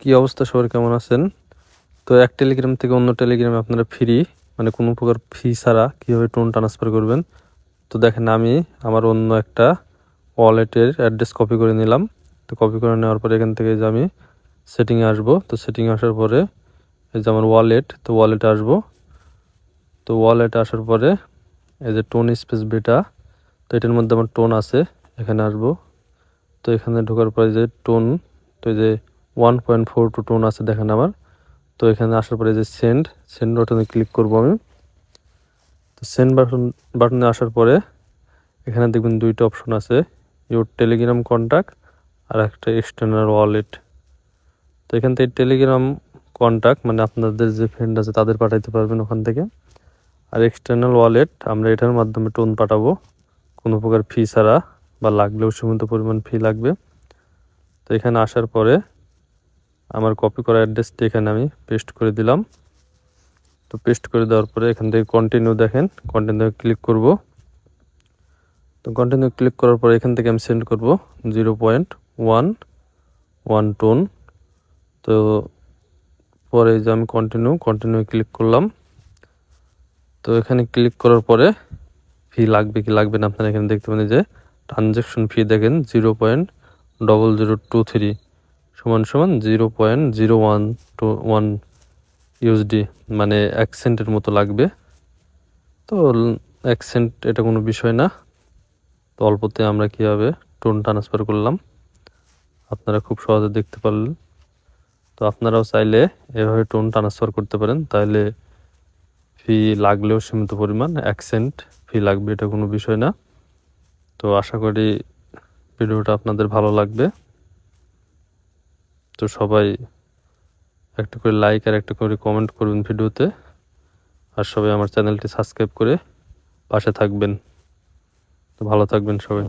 কি অবস্থা, সবার কেমন আছেন? তো এক টেলিগ্রাম থেকে অন্য টেলিগ্রামে আপনারা ফ্রি মানে কোনো প্রকার ফি ছাড়া কীভাবে টোন ট্রান্সফার করবেন। তো দেখেন, আমি আমার অন্য একটা ওয়ালেটের অ্যাড্রেস কপি করে নিলাম। তো কপি করে নেওয়ার পরে এখান থেকে যে আমি সেটিংয়ে আসবো। তো সেটিংয়ে আসার পরে এই যে আমার ওয়ালেট, তো ওয়ালেটে আসবো। তো ওয়ালেটে আসার পরে এই যে টোন স্পেস বেটা, তো এটার মধ্যে আমার টোন আছে, এখানে আসবো। তো এখানে ঢোকার পরে যে টোন, তো এই যে 1.42 টোন আছে দেখেন আমার। তো এখানে আসার পরে যে সেন্ড বাটনে ক্লিক করব আমি। তো সেন্ড বাটনে আসার পরে এখানে দেখবেন দুইটা অপশন আছে, ইউর টেলিগ্রাম কন্ট্যাক্ট আর একটা এক্সটার্নাল ওয়ালেট। তো এখান থেকে টেলিগ্রাম কন্ট্যাক্ট মানে আপনাদের যে ফ্রেন্ড আছে তাদের পাঠাইতে পারবেন ওখান থেকে। আর এক্সটার্নাল ওয়ালেট আমরা এটার মাধ্যমে টোন পাঠাবো কোনো প্রকার ফি ছাড়া, বা লাগলেও সীমিত পরিমাণ ফি লাগবে। তো এখানে আসার পরে আমার কপি করা অ্যাড্রেসটি এখানে আমি পেস্ট করে দিলাম। তো পেস্ট করে দেওয়ার পরে এখান থেকে কন্টিনিউ, দেখেন কন্টিনিউ ক্লিক করব। তো কন্টিনিউ ক্লিক করার পরে এখান থেকে আমি সেন্ড করব 0.11 টোন। তো পরে যে আমি কন্টিনিউ ক্লিক করলাম। তো এখানে ক্লিক করার পরে ফি লাগবে কি লাগবে না আপনারা এখানে দেখতে পাবেন যে ট্রানজ্যাকশন ফি দেখেন 0.0023 সমান 0.0121 ইউএসডি, মানে 1 সেন্টের মতো লাগবে। তো 1 সেন্ট এটা কোনো বিষয় না। তো অল্পতে আমরা কীভাবে টোন ট্রান্সফার করলাম আপনারা খুব সহজে দেখতে পারলেন। তো আপনারাও চাইলে এভাবে টোন ট্রান্সফার করতে পারেন, তাহলে ফি লাগলেও সীমিত পরিমাণ 1 সেন্ট ফি লাগবে, এটা কোনো বিষয় না। তো আশা করি ভিডিওটা আপনাদের ভালো লাগবে। তো সবাই একটা করে লাইক আর একটা করে কমেন্ট করবেন ভিডিওতে, আর সবাই আমার চ্যানেলটি সাবস্ক্রাইব করে পাশে থাকবেন। তো ভালো থাকবেন সবাই।